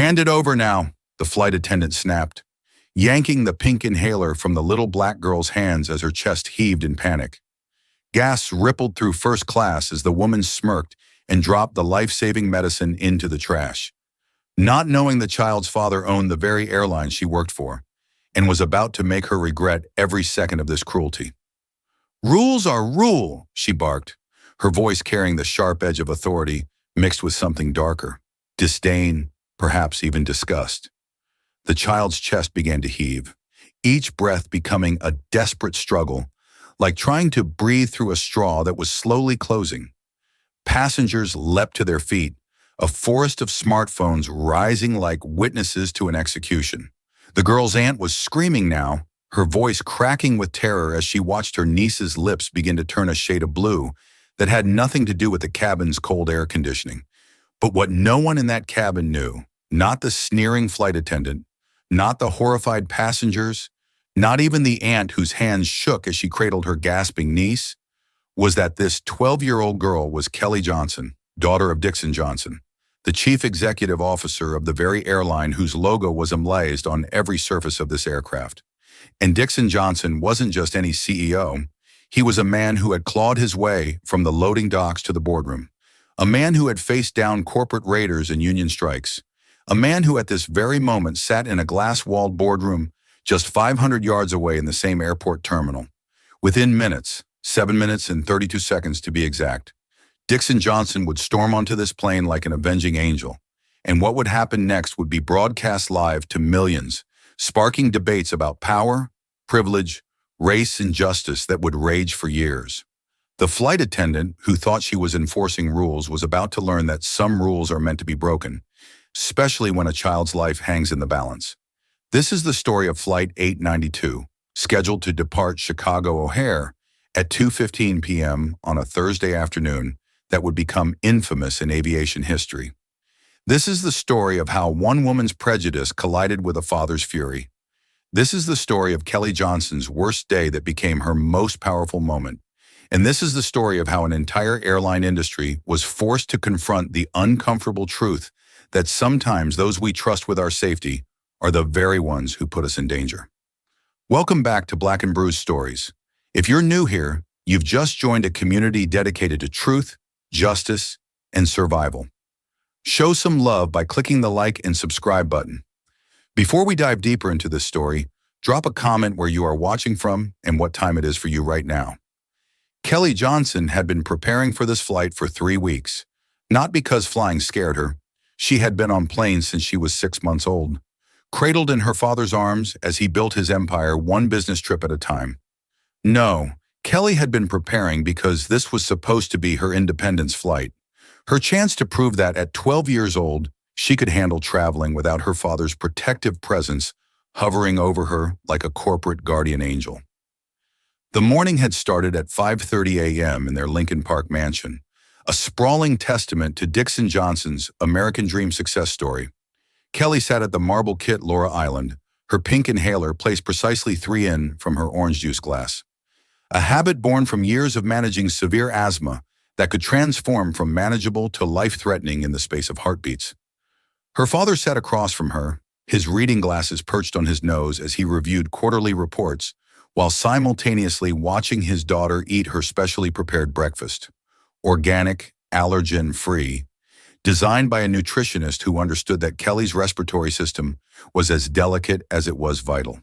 Hand it over now, the flight attendant snapped, yanking the pink inhaler from the little black girl's hands as her chest heaved in panic. Gasps rippled through first class as the woman smirked and dropped the life-saving medicine into the trash. Not knowing the child's father owned the very airline she worked for, and was about to make her regret every second of this cruelty. "Rules are rule," she barked, her voice carrying the sharp edge of authority mixed with something darker, disdain, perhaps even disgust. The child's chest began to heave, each breath becoming a desperate struggle, like trying to breathe through a straw that was slowly closing. Passengers leapt to their feet, a forest of smartphones rising like witnesses to an execution. The girl's aunt was screaming now, her voice cracking with terror as she watched her niece's lips begin to turn a shade of blue that had nothing to do with the cabin's cold air conditioning. But what no one in that cabin knew, not the sneering flight attendant, not the horrified passengers, not even the aunt whose hands shook as she cradled her gasping niece, was that this 12-year-old girl was Kelly Johnson, daughter of Dixon Johnson, the chief executive officer of the very airline whose logo was emblazoned on every surface of this aircraft. And Dixon Johnson wasn't just any CEO. He was a man who had clawed his way from the loading docks to the boardroom, a man who had faced down corporate raiders and union strikes, a man who at this very moment sat in a glass-walled boardroom just 500 yards away in the same airport terminal. Within minutes, 7 minutes and 32 seconds to be exact, Dixon Johnson would storm onto this plane like an avenging angel, and what would happen next would be broadcast live to millions, sparking debates about power, privilege, race, and justice that would rage for years. The flight attendant, who thought she was enforcing rules, was about to learn that some rules are meant to be broken, especially when a child's life hangs in the balance. This is the story of Flight 892, scheduled to depart Chicago O'Hare at 2:15 p.m. on a Thursday afternoon that would become infamous in aviation history. This is the story of how one woman's prejudice collided with a father's fury. This is the story of Kelly Johnson's worst day that became her most powerful moment. And this is the story of how an entire airline industry was forced to confront the uncomfortable truth that sometimes those we trust with our safety are the very ones who put us in danger. Welcome back to Black and Bruised Stories. If you're new here, you've just joined a community dedicated to truth, justice, and survival. Show some love by clicking the like and subscribe button. Before we dive deeper into this story, drop a comment where you are watching from and what time it is for you right now. Kelly Johnson had been preparing for this flight for 3 weeks, not because flying scared her. She had been on planes since she was 6 months old, cradled in her father's arms as he built his empire one business trip at a time. No, Kelly had been preparing because this was supposed to be her independence flight, her chance to prove that at 12 years old, she could handle traveling without her father's protective presence hovering over her like a corporate guardian angel. The morning had started at 5:30 a.m. in their Lincoln Park mansion, a sprawling testament to Dixon Johnson's American Dream success story. Kelly sat at the marble kit Laura Island, her pink inhaler placed precisely 3 in from her orange juice glass. A habit born from years of managing severe asthma that could transform from manageable to life-threatening in the space of heartbeats. Her father sat across from her, his reading glasses perched on his nose as he reviewed quarterly reports, while simultaneously watching his daughter eat her specially prepared breakfast. Organic, allergen-free, designed by a nutritionist who understood that Kelly's respiratory system was as delicate as it was vital.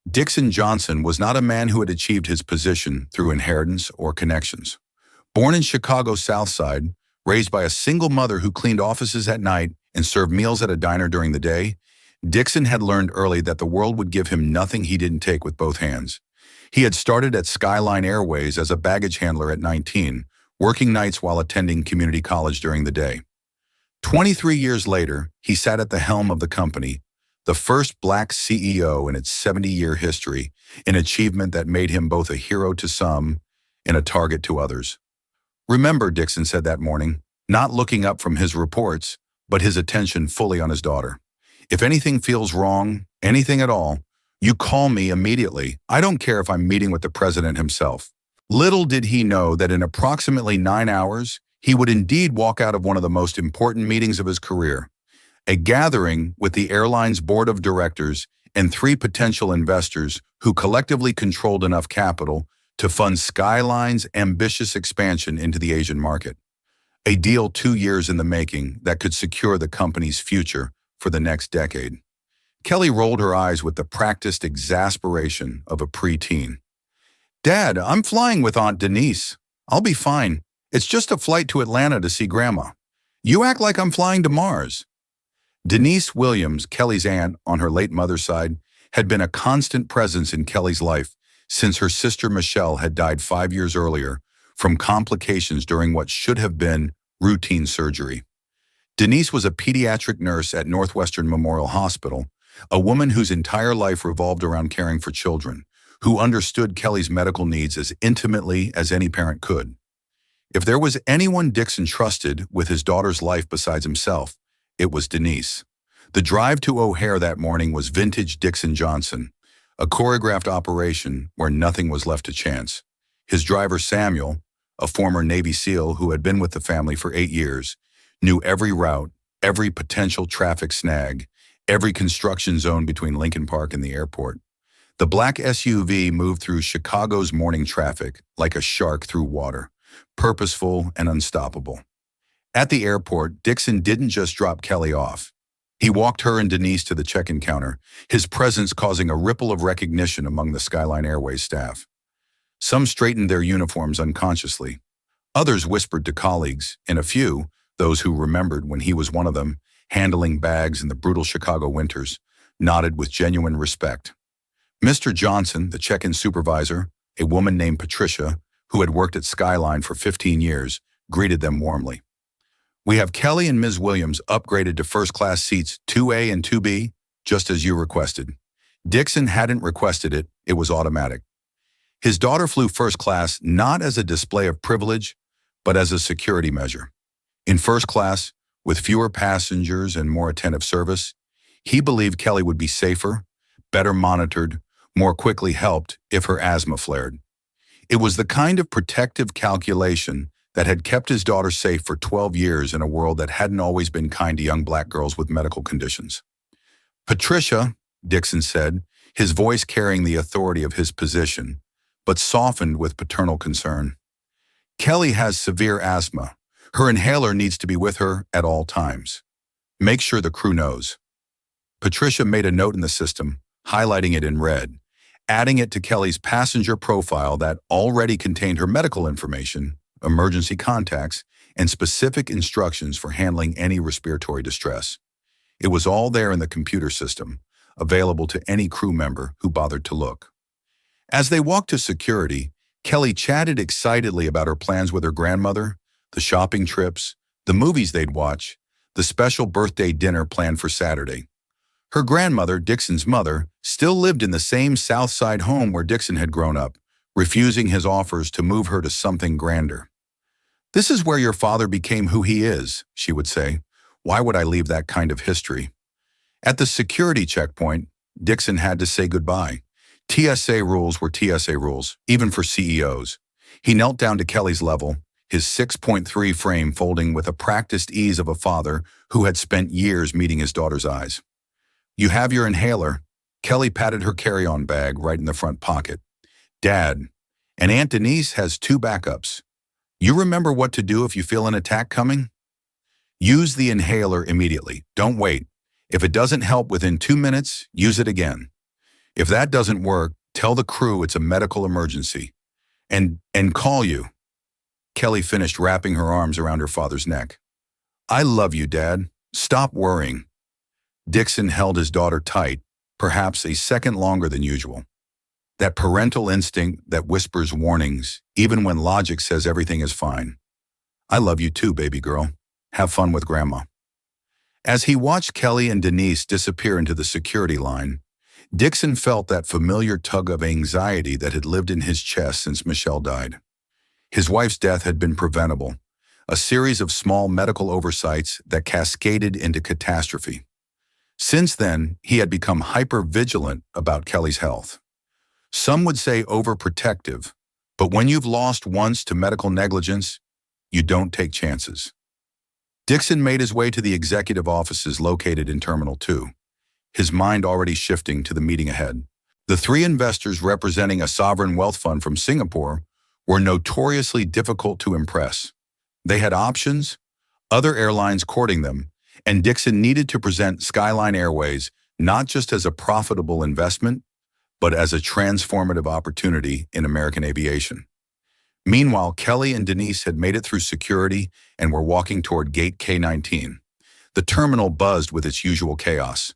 Dixon Johnson was not a man who had achieved his position through inheritance or connections. Born in Chicago's South Side, raised by a single mother who cleaned offices at night and served meals at a diner during the day, Dixon had learned early that the world would give him nothing he didn't take with both hands. He had started at Skyline Airways as a baggage handler at 19, working nights while attending community college during the day. 23 years later, he sat at the helm of the company, the first Black CEO in its 70-year history, an achievement that made him both a hero to some and a target to others. "Remember," Dixon said that morning, not looking up from his reports, but his attention fully on his daughter. "If anything feels wrong, anything at all, you call me immediately. I don't care if I'm meeting with the president himself." Little did he know that in approximately 9 hours, he would indeed walk out of one of the most important meetings of his career. a gathering with the airline's board of directors and three potential investors who collectively controlled enough capital to fund Skyline's ambitious expansion into the Asian market. A deal 2 years in the making that could secure the company's future for the next decade. Kelly rolled her eyes with the practiced exasperation of a preteen. "Dad, I'm flying with Aunt Denise. I'll be fine. It's just a flight to Atlanta to see Grandma. You act like I'm flying to Mars." Denise Williams, Kelly's aunt on her late mother's side, had been a constant presence in Kelly's life since her sister Michelle had died 5 years earlier from complications during what should have been routine surgery. Denise was a pediatric nurse at Northwestern Memorial Hospital, a woman whose entire life revolved around caring for children, who understood Kelly's medical needs as intimately as any parent could. If there was anyone Dixon trusted with his daughter's life besides himself, it was Denise. The drive to O'Hare that morning was vintage Dixon Johnson, a choreographed operation where nothing was left to chance. His driver Samuel, a former Navy SEAL who had been with the family for 8 years, knew every route, every potential traffic snag, every construction zone between Lincoln Park and the airport. The black SUV moved through Chicago's morning traffic like a shark through water, purposeful and unstoppable. At the airport, Dixon didn't just drop Kelly off. He walked her and Denise to the check-in counter, his presence causing a ripple of recognition among the Skyline Airways staff. Some straightened their uniforms unconsciously. Others whispered to colleagues, and a few, those who remembered when he was one of them, handling bags in the brutal Chicago winters, nodded with genuine respect. Mr. Johnson, the check-in supervisor, a woman named Patricia, who had worked at Skyline for 15 years, greeted them warmly. "We have Kelly and Ms. Williams upgraded to first-class seats 2A and 2B, just as you requested." Dixon hadn't requested it, it was automatic. His daughter flew first class not as a display of privilege, but as a security measure. In first class, with fewer passengers and more attentive service, he believed Kelly would be safer, better monitored, more quickly helped if her asthma flared. It was the kind of protective calculation that had kept his daughter safe for 12 years in a world that hadn't always been kind to young black girls with medical conditions. "Patricia," Dixon said, his voice carrying the authority of his position, but softened with paternal concern. "Kelly has severe asthma. Her inhaler needs to be with her at all times. Make sure the crew knows." Patricia made a note in the system, highlighting it in red, adding it to Kelly's passenger profile that already contained her medical information, emergency contacts, and specific instructions for handling any respiratory distress. It was all there in the computer system, available to any crew member who bothered to look. As they walked to security, Kelly chatted excitedly about her plans with her grandmother, the shopping trips, the movies they'd watch, the special birthday dinner planned for Saturday. Her grandmother, Dixon's mother, still lived in the same South Side home where Dixon had grown up, refusing his offers to move her to something grander. "This is where your father became who he is," she would say. "Why would I leave that kind of history?" At the security checkpoint, Dixon had to say goodbye. TSA rules were TSA rules, even for CEOs. He knelt down to Kelly's level, his 6.3 frame folding with a practiced ease of a father who had spent years meeting his daughter's eyes. "You have your inhaler." Kelly patted her carry-on bag right in the front pocket. "Dad, and Aunt Denise has 2 backups. You remember what to do if you feel an attack coming? Use the inhaler immediately. Don't wait. If it doesn't help within 2 minutes, use it again. If that doesn't work, tell the crew it's a medical emergency. And call you." Kelly finished wrapping her arms around her father's neck. "I love you, Dad. Stop worrying." Dixon held his daughter tight, perhaps a second longer than usual. That parental instinct that whispers warnings, even when logic says everything is fine. "I love you too, baby girl. Have fun with Grandma." As he watched Kelly and Denise disappear into the security line, Dixon felt that familiar tug of anxiety that had lived in his chest since Michelle died. His wife's death had been preventable, a series of small medical oversights that cascaded into catastrophe. Since then, he had become hyper-vigilant about Kelly's health. Some would say overprotective, but when you've lost once to medical negligence, you don't take chances. Dixon made his way to the executive offices located in Terminal 2, his mind already shifting to the meeting ahead. The three investors representing a sovereign wealth fund from Singapore were notoriously difficult to impress. They had options, other airlines courting them, and Dixon needed to present Skyline Airways not just as a profitable investment, but as a transformative opportunity in American aviation. Meanwhile, Kelly and Denise had made it through security and were walking toward Gate K-19. The terminal buzzed with its usual chaos.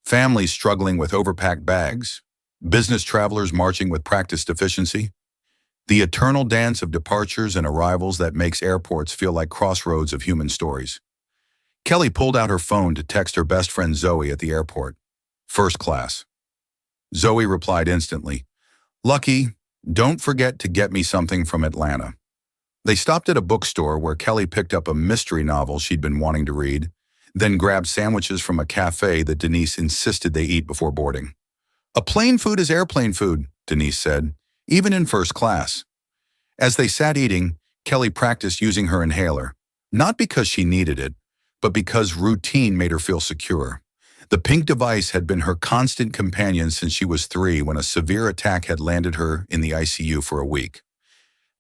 Families struggling with overpacked bags, business travelers marching with practiced efficiency, the eternal dance of departures and arrivals that makes airports feel like crossroads of human stories. Kelly pulled out her phone to text her best friend Zoe at the airport. First class. Zoe replied instantly, "Lucky, don't forget to get me something from Atlanta." They stopped at a bookstore where Kelly picked up a mystery novel she'd been wanting to read, then grabbed sandwiches from a cafe that Denise insisted they eat before boarding. "A plane food is airplane food," Denise said, "even in first class." As they sat eating, Kelly practiced using her inhaler, not because she needed it, but because routine made her feel secure. The pink device had been her constant companion since she was 3 when a severe attack had landed her in the ICU for a week.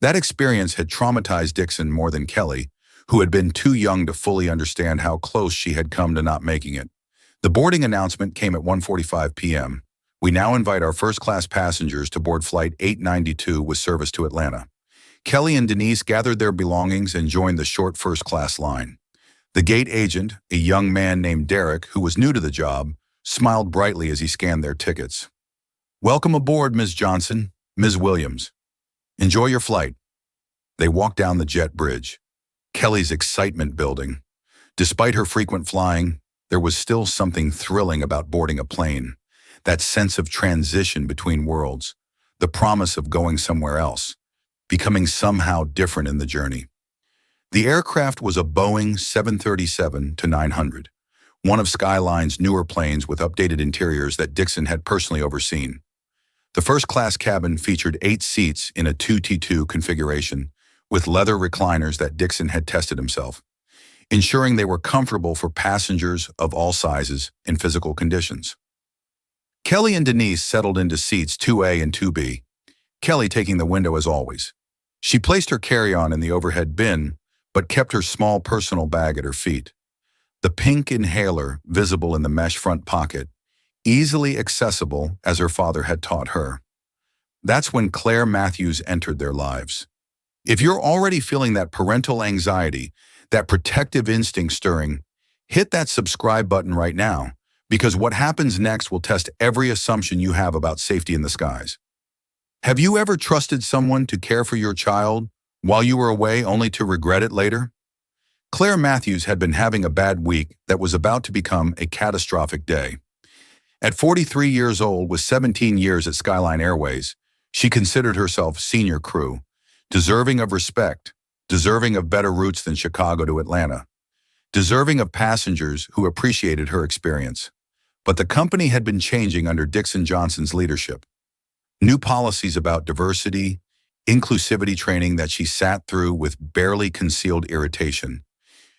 That experience had traumatized Dixon more than Kelly, who had been too young to fully understand how close she had come to not making it. The boarding announcement came at 1:45 p.m. "We now invite our first-class passengers to board Flight 892 with service to Atlanta." Kelly and Denise gathered their belongings and joined the short first-class line. The gate agent, a young man named Derek, who was new to the job, smiled brightly as he scanned their tickets. "Welcome aboard, Ms. Johnson, Ms. Williams. Enjoy your flight." They walked down the jet bridge, Kelly's excitement building. Despite her frequent flying, there was still something thrilling about boarding a plane, that sense of transition between worlds, the promise of going somewhere else, becoming somehow different in the journey. The aircraft was a Boeing 737-900, one of Skyline's newer planes with updated interiors that Dixon had personally overseen. The first-class cabin featured 8 seats in a 2T2 configuration, with leather recliners that Dixon had tested himself, ensuring they were comfortable for passengers of all sizes and physical conditions. Kelly and Denise settled into seats 2A and 2B, Kelly taking the window as always. She placed her carry-on in the overhead bin, but kept her small personal bag at her feet. The pink inhaler visible in the mesh front pocket, easily accessible as her father had taught her. That's when Claire Matthews entered their lives. If you're already feeling that parental anxiety, that protective instinct stirring, hit that subscribe button right now, because what happens next will test every assumption you have about safety in the skies. Have you ever trusted someone to care for your child while you were away only to regret it later? Claire Matthews had been having a bad week that was about to become a catastrophic day. At 43 years old with 17 years at Skyline Airways, she considered herself senior crew, deserving of respect, deserving of better routes than Chicago to Atlanta, deserving of passengers who appreciated her experience. But the company had been changing under Dixon Johnson's leadership. New policies about diversity, inclusivity training that she sat through with barely concealed irritation.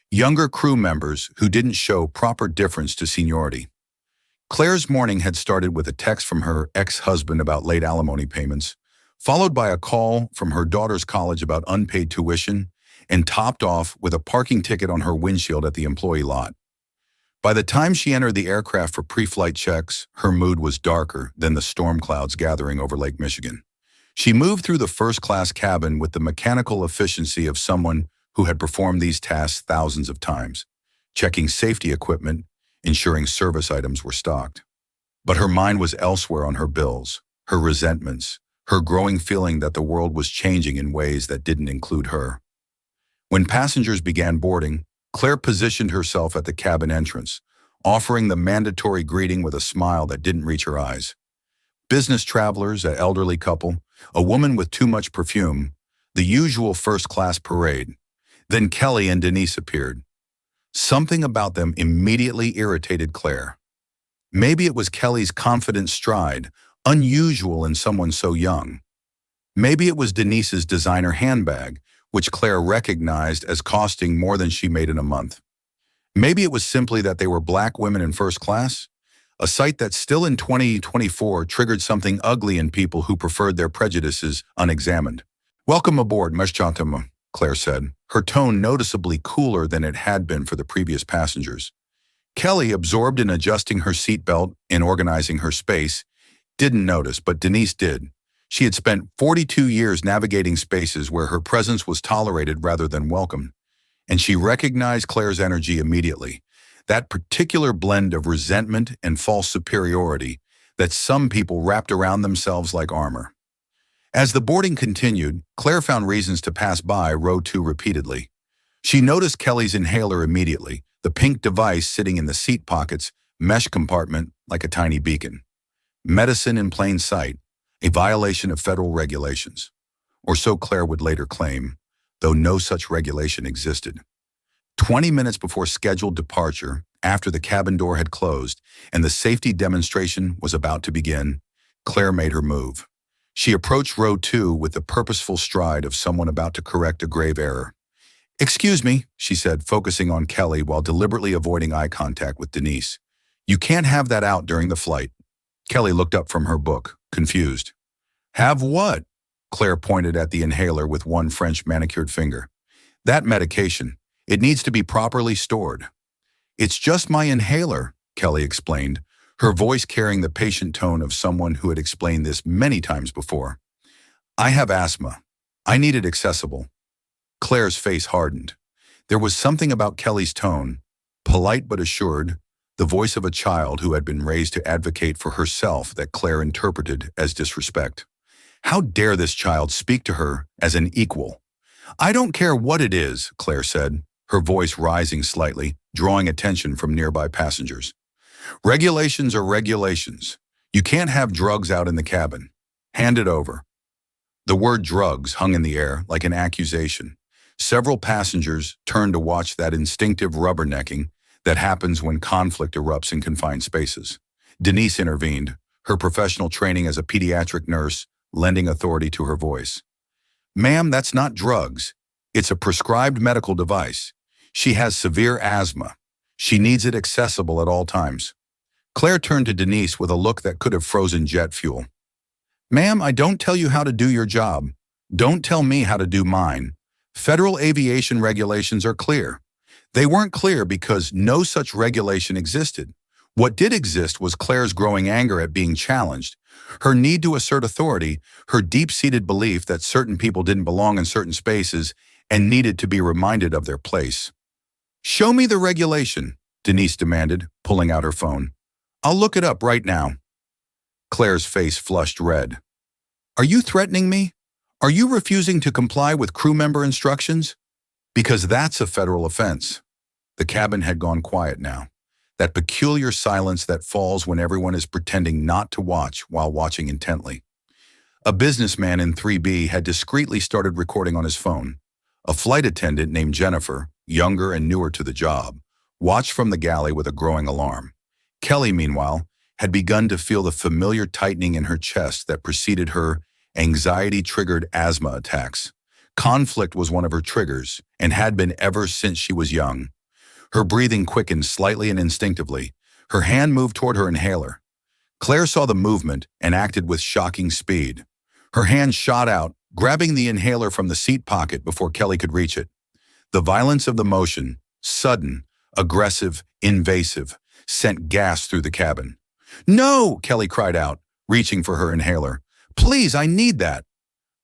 Younger crew members who didn't show proper deference to seniority. Claire's morning had started with a text from her ex-husband about late alimony payments, followed by a call from her daughter's college about unpaid tuition, and topped off with a parking ticket on her windshield at the employee lot. By the time she entered the aircraft for pre-flight checks, her mood was darker than the storm clouds gathering over Lake Michigan. She moved through the first-class cabin with the mechanical efficiency of someone who had performed these tasks thousands of times, checking safety equipment, ensuring service items were stocked. But her mind was elsewhere on her bills, her resentments, her growing feeling that the world was changing in ways that didn't include her. When passengers began boarding, Claire positioned herself at the cabin entrance, offering the mandatory greeting with a smile that didn't reach her eyes. Business travelers, an elderly couple, a woman with too much perfume, the usual first-class parade. Then Kelly and Denise appeared. Something about them immediately irritated Claire. Maybe it was Kelly's confident stride, unusual in someone so young. Maybe it was Denise's designer handbag, which Claire recognized as costing more than she made in a month. Maybe it was simply that they were black women in first class? A sight that still in 2024 triggered something ugly in people who preferred their prejudices unexamined. Welcome aboard, Meshchantam, Claire said, her tone noticeably cooler than it had been for the previous passengers. Kelly, absorbed in adjusting her seatbelt and organizing her space, didn't notice, but Denise did. She had spent 42 years navigating spaces where her presence was tolerated rather than welcomed, and she recognized Claire's energy immediately. That particular blend of resentment and false superiority that some people wrapped around themselves like armor. As the boarding continued, Claire found reasons to pass by row 2 repeatedly. She noticed Kelly's inhaler immediately, the pink device sitting in the seat pocket's mesh compartment like a tiny beacon. Medicine in plain sight, a violation of federal regulations. Or so Claire would later claim, though no such regulation existed. 20 minutes before scheduled departure, after the cabin door had closed and the safety demonstration was about to begin, Claire made her move. She approached row 2 with the purposeful stride of someone about to correct a grave error. "Excuse me," she said, focusing on Kelly while deliberately avoiding eye contact with Denise. "You can't have that out during the flight." Kelly looked up from her book, confused. "Have what?" Claire pointed at the inhaler with one French manicured finger. "That medication. It needs to be properly stored." "It's just my inhaler," Kelly explained, her voice carrying the patient tone of someone who had explained this many times before. "I have asthma. I need it accessible." Claire's face hardened. There was something about Kelly's tone, polite but assured, the voice of a child who had been raised to advocate for herself, that Claire interpreted as disrespect. How dare this child speak to her as an equal? "I don't care what it is," Claire said, her voice rising slightly, drawing attention from nearby passengers. "Regulations are regulations. You can't have drugs out in the cabin. Hand it over." The word drugs hung in the air like an accusation. Several passengers turned to watch that instinctive rubbernecking that happens when conflict erupts in confined spaces. Denise intervened, her professional training as a pediatric nurse lending authority to her voice. "Ma'am, that's not drugs. It's a prescribed medical device. She has severe asthma. She needs it accessible at all times." Claire turned to Denise with a look that could have frozen jet fuel. "Ma'am, I don't tell you how to do your job. Don't tell me how to do mine. Federal aviation regulations are clear. They weren't clear because no such regulation existed. What did exist was Claire's growing anger at being challenged, her need to assert authority, her deep-seated belief that certain people didn't belong in certain spaces and needed to be reminded of their place. "Show me the regulation," Denise demanded, pulling out her phone. "I'll look it up right now." Claire's face flushed red. "Are you threatening me? Are you refusing to comply with crew member instructions? Because that's a federal offense." The cabin had gone quiet now. That peculiar silence that falls when everyone is pretending not to watch while watching intently. A businessman in 3B had discreetly started recording on his phone. A flight attendant named Jennifer, younger and newer to the job, watched from the galley with a growing alarm. Kelly, meanwhile, had begun to feel the familiar tightening in her chest that preceded her anxiety-triggered asthma attacks. Conflict was one of her triggers and had been ever since she was young. Her breathing quickened slightly and instinctively. Her hand moved toward her inhaler. Claire saw the movement and acted with shocking speed. Her hand shot out, grabbing the inhaler from the seat pocket before Kelly could reach it. The violence of the motion, sudden, aggressive, invasive, sent gas through the cabin. "No!" Kelly cried out, reaching for her inhaler. "Please, I need that."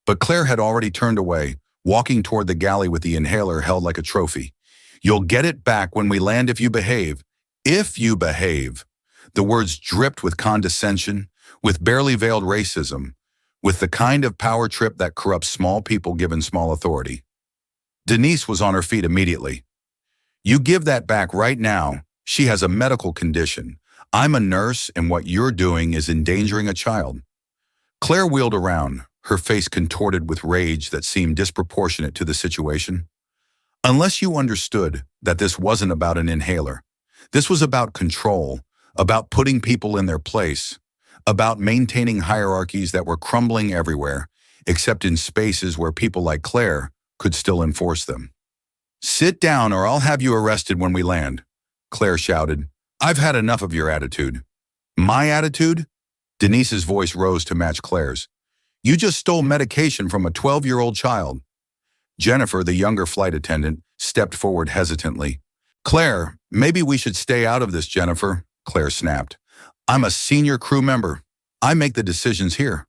But Claire had already turned away, walking toward the galley with the inhaler held like a trophy. "You'll get it back when we land if you behave. If you behave." The words dripped with condescension, with barely veiled racism, with the kind of power trip that corrupts small people given small authority. Denise was on her feet immediately. "You give that back right now. She has a medical condition. I'm a nurse, and what you're doing is endangering a child." Claire wheeled around, her face contorted with rage that seemed disproportionate to the situation. "Unless you understood that this wasn't about an inhaler. This was about control, about putting people in their place, about maintaining hierarchies that were crumbling everywhere, except in spaces where people like Claire could still enforce them. Sit down or I'll have you arrested when we land. Claire shouted. "I've had enough of your attitude." "My attitude?" Denise's voice rose to match Claire's. "You just stole medication from a 12-year-old child." Jennifer, the younger flight attendant, stepped forward hesitantly. "Claire, maybe we should stay out of this, Jennifer," Claire snapped. "I'm a senior crew member. I make the decisions here."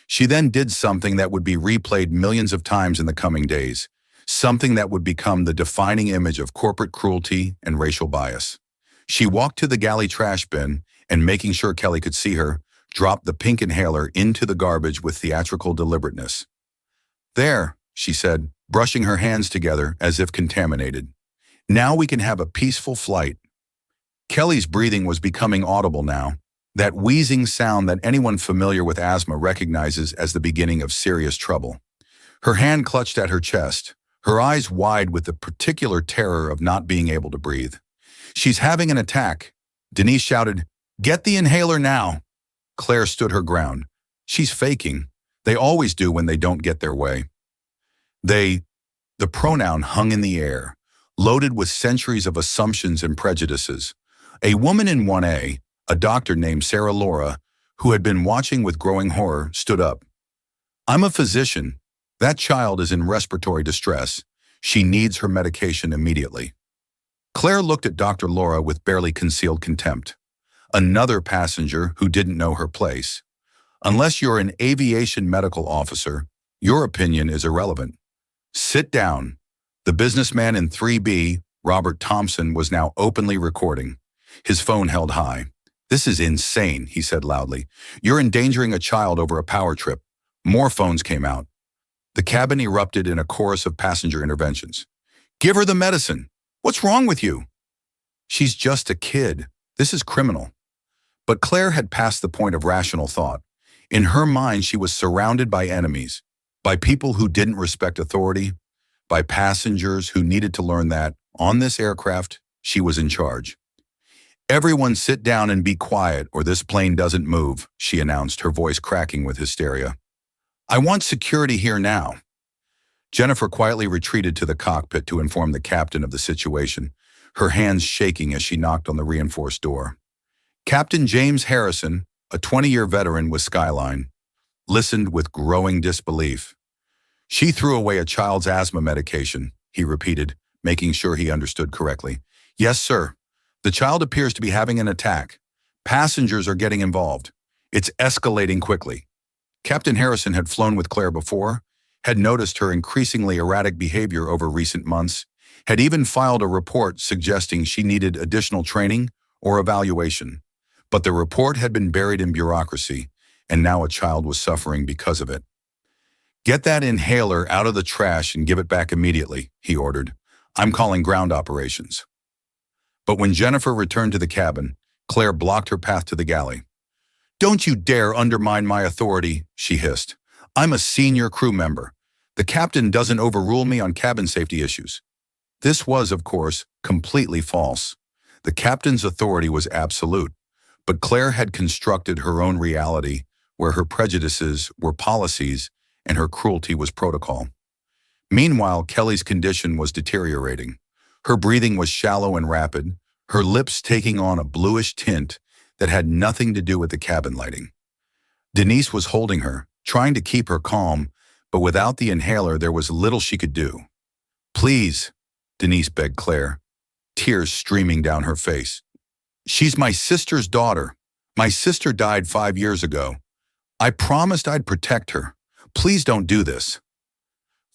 She then did something that would be replayed millions of times in the coming days, something that would become the defining image of corporate cruelty and racial bias. She walked to the galley trash bin and, making sure Kelly could see her, dropped the pink inhaler into the garbage with theatrical deliberateness. "There," she said, brushing her hands together as if contaminated. "Now we can have a peaceful flight." Kelly's breathing was becoming audible now, that wheezing sound that anyone familiar with asthma recognizes as the beginning of serious trouble. Her hand clutched at her chest, her eyes wide with the particular terror of not being able to breathe. "She's having an attack." Denise shouted, "Get the inhaler now." Claire stood her ground. "She's faking. They always do when they don't get their way." The pronoun hung in the air, loaded with centuries of assumptions and prejudices. A woman in 1A, a doctor named Sarah Laura, who had been watching with growing horror, stood up. "I'm a physician. That child is in respiratory distress. She needs her medication immediately." Claire looked at Dr. Laura with barely concealed contempt. Another passenger who didn't know her place. "Unless you're an aviation medical officer, your opinion is irrelevant. Sit down." The businessman in 3B, Robert Thompson, was now openly recording, his phone held high. "This is insane," he said loudly. "You're endangering a child over a power trip." More phones came out. The cabin erupted in a chorus of passenger interventions. "Give her the medicine. What's wrong with you?" "She's just a kid. This is criminal." But Claire had passed the point of rational thought. In her mind, she was surrounded by enemies, by people who didn't respect authority, by passengers who needed to learn that, on this aircraft, she was in charge. "Everyone sit down and be quiet or this plane doesn't move," she announced, her voice cracking with hysteria. "I want security here now." Jennifer quietly retreated to the cockpit to inform the captain of the situation, her hands shaking as she knocked on the reinforced door. Captain James Harrison, a 20-year veteran with Skyline, listened with growing disbelief. "She threw away a child's asthma medication," he repeated, making sure he understood correctly. "Yes, sir. The child appears to be having an attack. Passengers are getting involved. It's escalating quickly." Captain Harrison had flown with Claire before, had noticed her increasingly erratic behavior over recent months, had even filed a report suggesting she needed additional training or evaluation. But the report had been buried in bureaucracy, and now a child was suffering because of it. "Get that inhaler out of the trash and give it back immediately," he ordered. "I'm calling ground operations." But when Jennifer returned to the cabin, Claire blocked her path to the galley. "Don't you dare undermine my authority," she hissed. "I'm a senior crew member. The captain doesn't overrule me on cabin safety issues." This was, of course, completely false. The captain's authority was absolute, but Claire had constructed her own reality where her prejudices were policies and her cruelty was protocol. Meanwhile, Kelly's condition was deteriorating. Her breathing was shallow and rapid, her lips taking on a bluish tint that had nothing to do with the cabin lighting. Denise was holding her, trying to keep her calm, but without the inhaler there was little she could do. "Please," Denise begged Claire, tears streaming down her face. "She's my sister's daughter. My sister died 5 years ago. I promised I'd protect her. Please don't do this."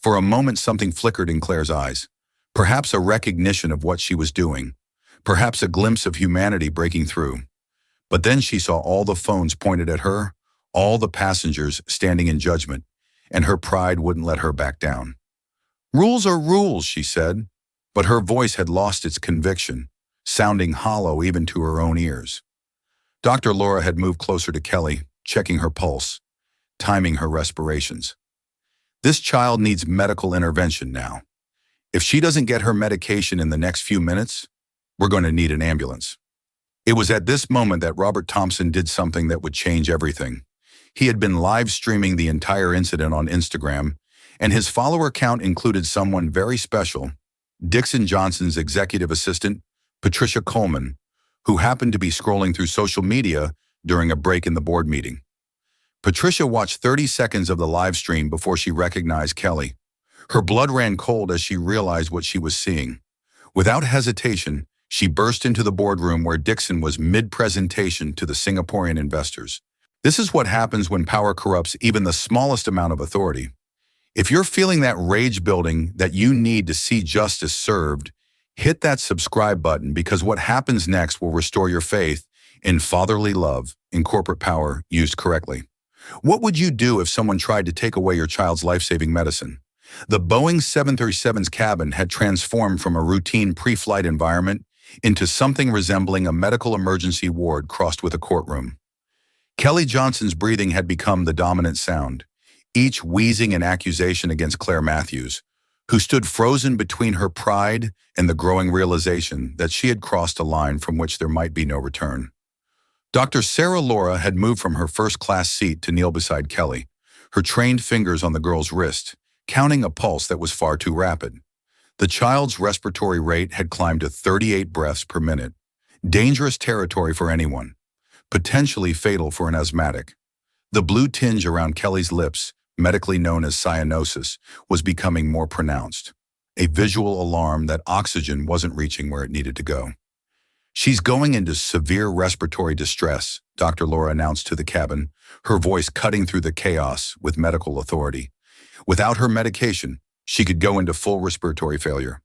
For a moment something flickered in Claire's eyes, perhaps a recognition of what she was doing, perhaps a glimpse of humanity breaking through. But then she saw all the phones pointed at her, all the passengers standing in judgment, and her pride wouldn't let her back down. "Rules are rules," she said, but her voice had lost its conviction, sounding hollow even to her own ears. Dr. Laura had moved closer to Kelly, checking her pulse, timing her respirations. "This child needs medical intervention now. If she doesn't get her medication in the next few minutes, we're going to need an ambulance." It was at this moment that Robert Thompson did something that would change everything. He had been live streaming the entire incident on Instagram, and his follower count included someone very special, Dixon Johnson's executive assistant, Patricia Coleman, who happened to be scrolling through social media during a break in the board meeting. Patricia watched 30 seconds of the live stream before she recognized Kelly. Her blood ran cold as she realized what she was seeing. Without hesitation, she burst into the boardroom where Dixon was mid-presentation to the Singaporean investors. This is what happens when power corrupts even the smallest amount of authority. If you're feeling that rage building that you need to see justice served, hit that subscribe button, because what happens next will restore your faith in fatherly love in corporate power used correctly. What would you do if someone tried to take away your child's life-saving medicine? The Boeing 737's cabin had transformed from a routine pre-flight environment into something resembling a medical emergency ward crossed with a courtroom. Kelly Johnson's breathing had become the dominant sound, each wheezing an accusation against Claire Matthews, who stood frozen between her pride and the growing realization that she had crossed a line from which there might be no return. Dr. Sarah Laura had moved from her first-class seat to kneel beside Kelly, her trained fingers on the girl's wrist, counting a pulse that was far too rapid. The child's respiratory rate had climbed to 38 breaths per minute, dangerous territory for anyone, potentially fatal for an asthmatic. The blue tinge around Kelly's lips, medically known as cyanosis, was becoming more pronounced, a visual alarm that oxygen wasn't reaching where it needed to go. "She's going into severe respiratory distress," Dr. Laura announced to the cabin, her voice cutting through the chaos with medical authority. "Without her medication, she could go into full respiratory failure.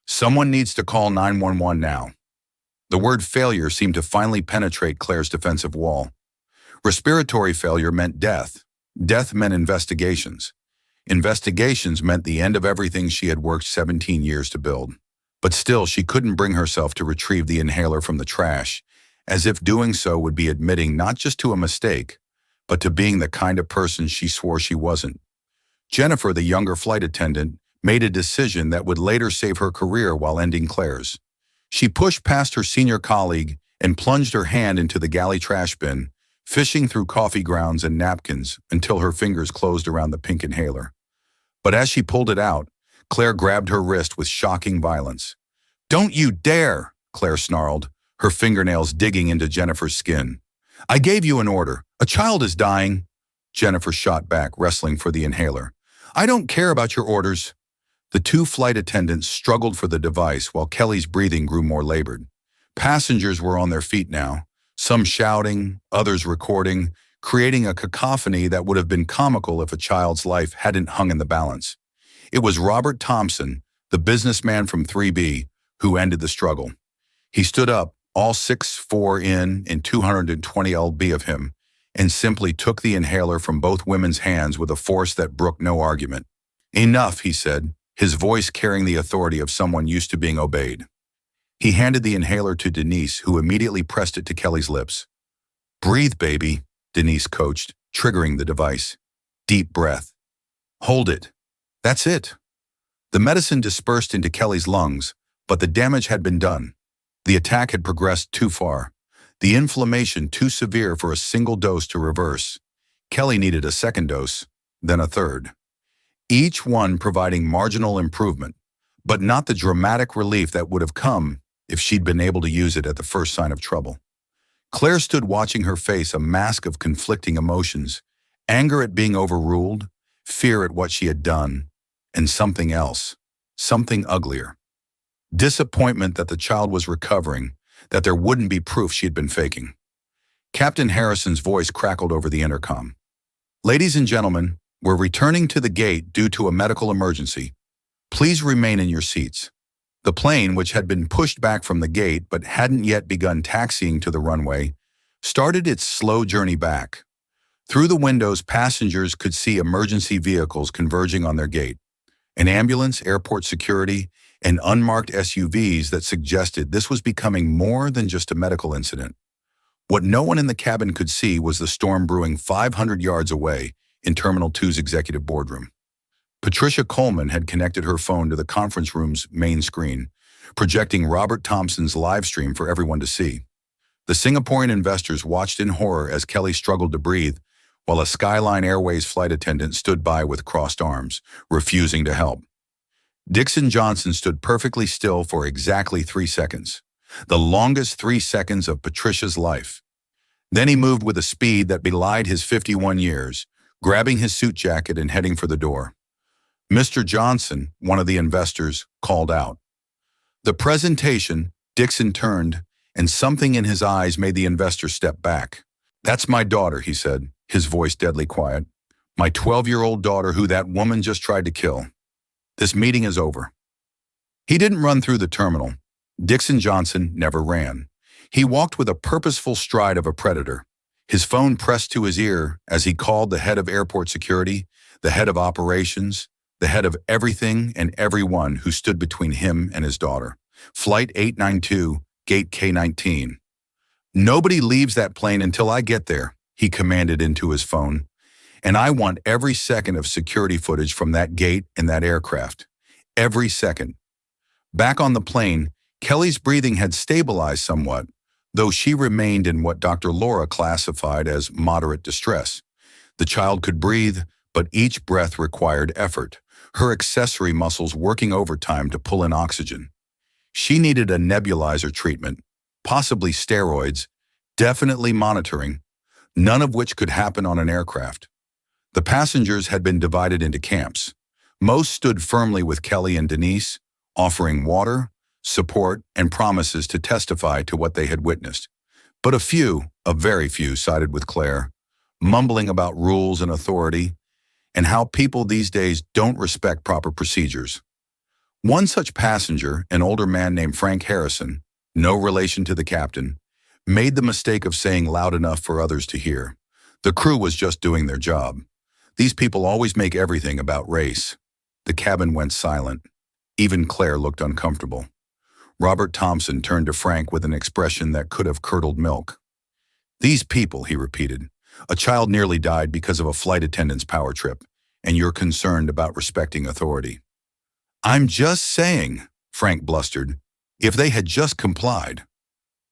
Someone needs to call 911 now." The word failure seemed to finally penetrate Claire's defensive wall. Respiratory failure meant death. Death meant investigations. Investigations meant the end of everything she had worked 17 years to build. But still, she couldn't bring herself to retrieve the inhaler from the trash, as if doing so would be admitting not just to a mistake, but to being the kind of person she swore she wasn't. Jennifer, the younger flight attendant, made a decision that would later save her career while ending Claire's. She pushed past her senior colleague and plunged her hand into the galley trash bin, fishing through coffee grounds and napkins until her fingers closed around the pink inhaler. But as she pulled it out, Claire grabbed her wrist with shocking violence. "Don't you dare!" Claire snarled, her fingernails digging into Jennifer's skin. "I gave you an order. A child is dying." Jennifer shot back, wrestling for the inhaler. "I don't care about your orders." The two flight attendants struggled for the device while Kelly's breathing grew more labored. Passengers were on their feet now, some shouting, others recording, creating a cacophony that would have been comical if a child's life hadn't hung in the balance. It was Robert Thompson, the businessman from 3B, who ended the struggle. He stood up, all 6'4" and 220 lb of him, and simply took the inhaler from both women's hands with a force that brooked no argument. "Enough," he said, his voice carrying the authority of someone used to being obeyed. He handed the inhaler to Denise, who immediately pressed it to Kelly's lips. "Breathe, baby," Denise coached, triggering the device. "Deep breath. Hold it. That's it." The medicine dispersed into Kelly's lungs, but the damage had been done. The attack had progressed too far. The inflammation too severe for a single dose to reverse. Kelly needed a second dose, then a third. Each one providing marginal improvement, but not the dramatic relief that would have come if she'd been able to use it at the first sign of trouble. Claire stood watching her face, a mask of conflicting emotions, anger at being overruled, fear at what she had done, and something else, something uglier. Disappointment that the child was recovering, that there wouldn't be proof she had been faking. Captain Harrison's voice crackled over the intercom. "Ladies and gentlemen, we're returning to the gate due to a medical emergency. Please remain in your seats." The plane, which had been pushed back from the gate but hadn't yet begun taxiing to the runway, started its slow journey back. Through the windows, passengers could see emergency vehicles converging on their gate. An ambulance, airport security, and unmarked SUVs that suggested this was becoming more than just a medical incident. What no one in the cabin could see was the storm brewing 500 yards away in Terminal 2's executive boardroom. Patricia Coleman had connected her phone to the conference room's main screen, projecting Robert Thompson's live stream for everyone to see. The Singaporean investors watched in horror as Kelly struggled to breathe, while a Skyline Airways flight attendant stood by with crossed arms, refusing to help. Dixon Johnson stood perfectly still for exactly 3 seconds. the longest 3 seconds of Patricia's life. Then he moved with a speed that belied his 51 years, grabbing his suit jacket and heading for the door. Mr. Johnson, one of the investors, called out. The presentation, Dixon turned, and something in his eyes made the investor step back. That's my daughter, he said, his voice deadly quiet. My 12-year-old daughter who that woman just tried to kill. This meeting is over. He didn't run through the terminal. Dixon Johnson never ran. He walked with a purposeful stride of a predator, his phone pressed to his ear as he called the head of airport security, the head of operations, the head of everything and everyone who stood between him and his daughter. Flight 892, Gate K-19. Nobody leaves that plane until I get there, he commanded into his phone. And I want every second of security footage from that gate and that aircraft. Every second. Back on the plane, Kelly's breathing had stabilized somewhat, though she remained in what Dr. Laura classified as moderate distress. The child could breathe, but each breath required effort, her accessory muscles working overtime to pull in oxygen. She needed a nebulizer treatment, possibly steroids, definitely monitoring, none of which could happen on an aircraft. The passengers had been divided into camps. Most stood firmly with Kelly and Denise, offering water, support, and promises to testify to what they had witnessed. But a very few, sided with Claire, mumbling about rules and authority, and how people these days don't respect proper procedures. One such passenger, an older man named Frank Harrison, no relation to the captain, made the mistake of saying loud enough for others to hear. The crew was just doing their job. These people always make everything about race. The cabin went silent. Even Claire looked uncomfortable. Robert Thompson turned to Frank with an expression that could have curdled milk. These people, he repeated. A child nearly died because of a flight attendant's power trip, and you're concerned about respecting authority. I'm just saying, Frank blustered, if they had just complied.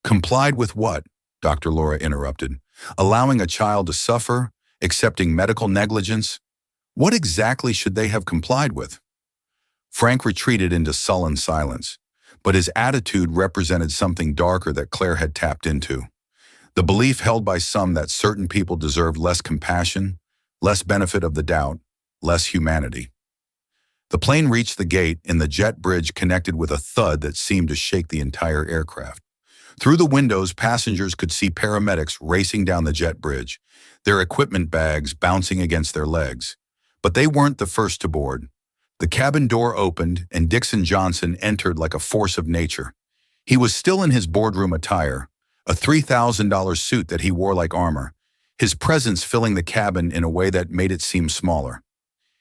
Complied with what? Dr. Laura interrupted. Allowing a child to suffer, accepting medical negligence? What exactly should they have complied with? Frank retreated into sullen silence, but his attitude represented something darker that Claire had tapped into. The belief held by some that certain people deserved less compassion, less benefit of the doubt, less humanity. The plane reached the gate, and the jet bridge connected with a thud that seemed to shake the entire aircraft. Through the windows, passengers could see paramedics racing down the jet bridge, their equipment bags bouncing against their legs. But they weren't the first to board. The cabin door opened, and Dixon Johnson entered like a force of nature. He was still in his boardroom attire, a $3,000 suit that he wore like armor, his presence filling the cabin in a way that made it seem smaller.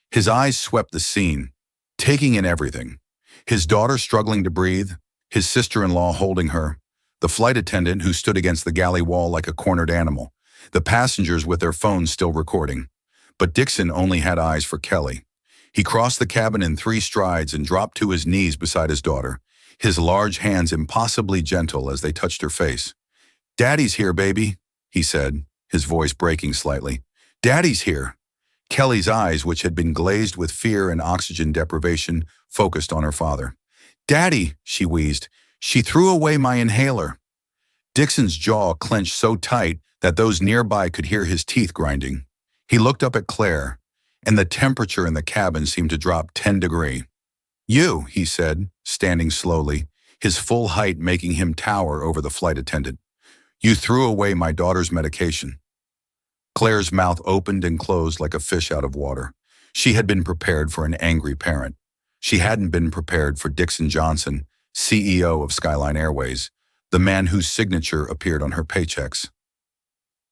His eyes swept the scene, taking in everything. His daughter struggling to breathe, his sister-in-law holding her, the flight attendant who stood against the galley wall like a cornered animal, the passengers with their phones still recording. But Dixon only had eyes for Kelly. He crossed the cabin in 3 strides and dropped to his knees beside his daughter, his large hands impossibly gentle as they touched her face. "Daddy's here, baby," he said, his voice breaking slightly. "Daddy's here." Kelly's eyes, which had been glazed with fear and oxygen deprivation, focused on her father. "Daddy," she wheezed. "She threw away my inhaler." Dixon's jaw clenched so tight that those nearby could hear his teeth grinding. He looked up at Claire, and the temperature in the cabin seemed to drop 10 degrees. "You," he said, standing slowly, his full height making him tower over the flight attendant. "You threw away my daughter's medication." Claire's mouth opened and closed like a fish out of water. She had been prepared for an angry parent. She hadn't been prepared for Dixon Johnson, CEO of Skyline Airways, the man whose signature appeared on her paychecks.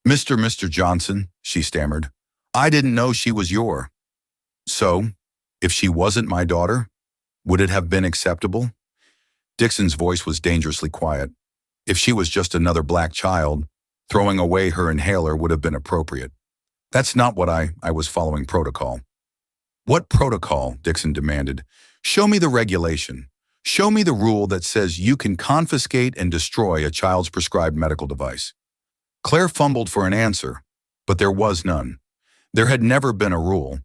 Mr. Johnson," she stammered, "I didn't know she was your." "So, if she wasn't my daughter, would it have been acceptable?" Dixon's voice was dangerously quiet. "If she was just another black child, throwing away her inhaler would have been appropriate. That's not what I was following protocol." "What protocol?" Dixon demanded. "Show me the regulation. Show me the rule that says you can confiscate and destroy a child's prescribed medical device." Claire fumbled for an answer, but there was none. There had never been a rule.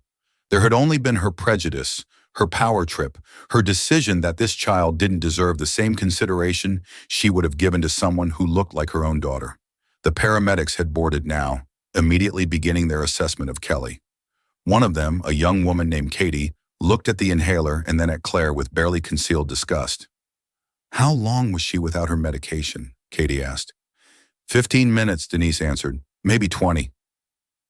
There had only been her prejudice, her power trip, her decision that this child didn't deserve the same consideration she would have given to someone who looked like her own daughter. The paramedics had boarded now, immediately beginning their assessment of Kelly. One of them, a young woman named Katie, looked at the inhaler and then at Claire with barely concealed disgust. "How long was she without her medication?" Katie asked. 15 minutes, Denise answered. "Maybe 20.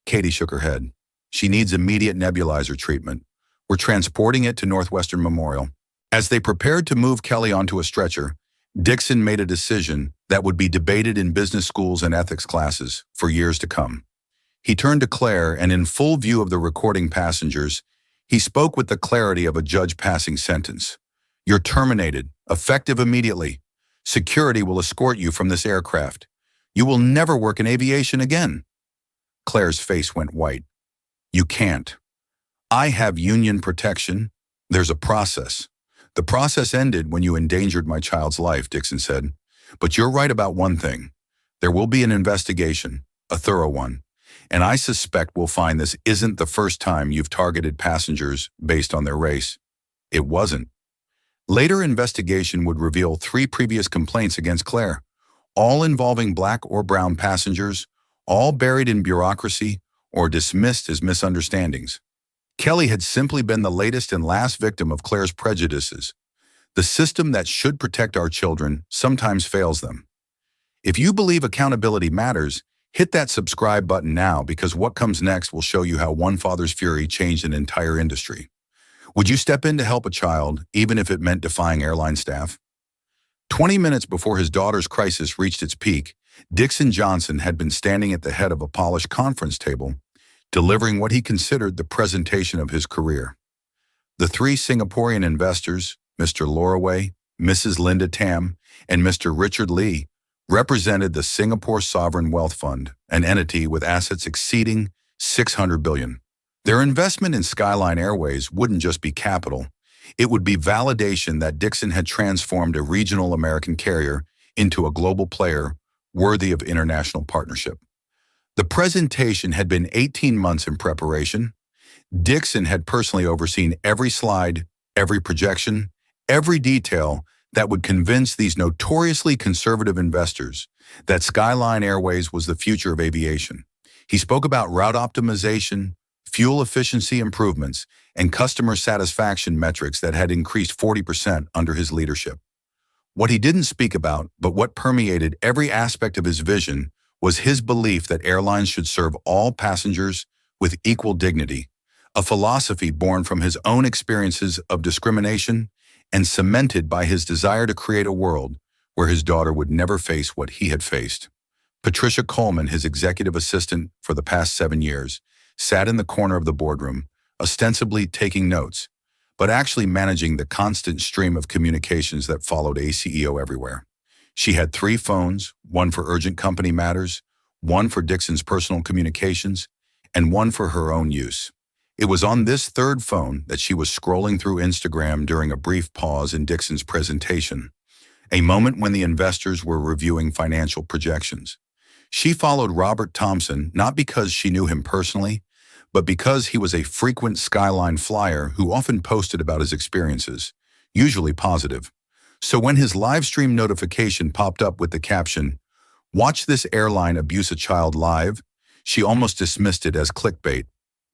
Katie shook her head. "She needs immediate nebulizer treatment. We're transporting it to Northwestern Memorial." As they prepared to move Kelly onto a stretcher, Dixon made a decision that would be debated in business schools and ethics classes for years to come. He turned to Claire, and in full view of the recording passengers, he spoke with the clarity of a judge passing sentence. "You're terminated, effective immediately. Security will escort you from this aircraft. You will never work in aviation again." Claire's face went white. "You can't. I have union protection. There's a process. The process ended when you endangered my child's life," Dixon said. "But you're right about one thing. There will be an investigation, a thorough one. And I suspect we'll find this isn't the first time you've targeted passengers based on their race." It wasn't. Later investigation would reveal 3 previous complaints against Claire, all involving black or brown passengers, all buried in bureaucracy or dismissed as misunderstandings. Kelly had simply been the latest and last victim of Claire's prejudices. The system that should protect our children sometimes fails them. If you believe accountability matters, hit that subscribe button now, because what comes next will show you how one father's fury changed an entire industry. Would you step in to help a child, even if it meant defying airline staff? 20 minutes before his daughter's crisis reached its peak, Dixon Johnson had been standing at the head of a polished conference table, delivering what he considered the presentation of his career. The 3 Singaporean investors, Mr. Loraway, Mrs. Linda Tam, and Mr. Richard Lee, represented the Singapore Sovereign Wealth Fund, an entity with assets exceeding $600 billion. Their investment in Skyline Airways wouldn't just be capital. It would be validation that Dixon had transformed a regional American carrier into a global player worthy of international partnership. The presentation had been 18 months in preparation. Dixon had personally overseen every slide, every projection, every detail that would convince these notoriously conservative investors that Skyline Airways was the future of aviation. He spoke about route optimization, fuel efficiency improvements, and customer satisfaction metrics that had increased 40% under his leadership. What he didn't speak about, but what permeated every aspect of his vision, was his belief that airlines should serve all passengers with equal dignity, a philosophy born from his own experiences of discrimination and cemented by his desire to create a world where his daughter would never face what he had faced. Patricia Coleman, his executive assistant for the past 7 years, sat in the corner of the boardroom, ostensibly taking notes, but actually managing the constant stream of communications that followed a CEO everywhere. She had 3 phones, one for urgent company matters, one for Dixon's personal communications, and one for her own use. It was on this 3rd phone that she was scrolling through Instagram during a brief pause in Dixon's presentation, a moment when the investors were reviewing financial projections. She followed Robert Thompson not because she knew him personally, but because he was a frequent Skyline flyer who often posted about his experiences, usually positive. So when his live stream notification popped up with the caption, "Watch this airline abuse a child live," she almost dismissed it as clickbait.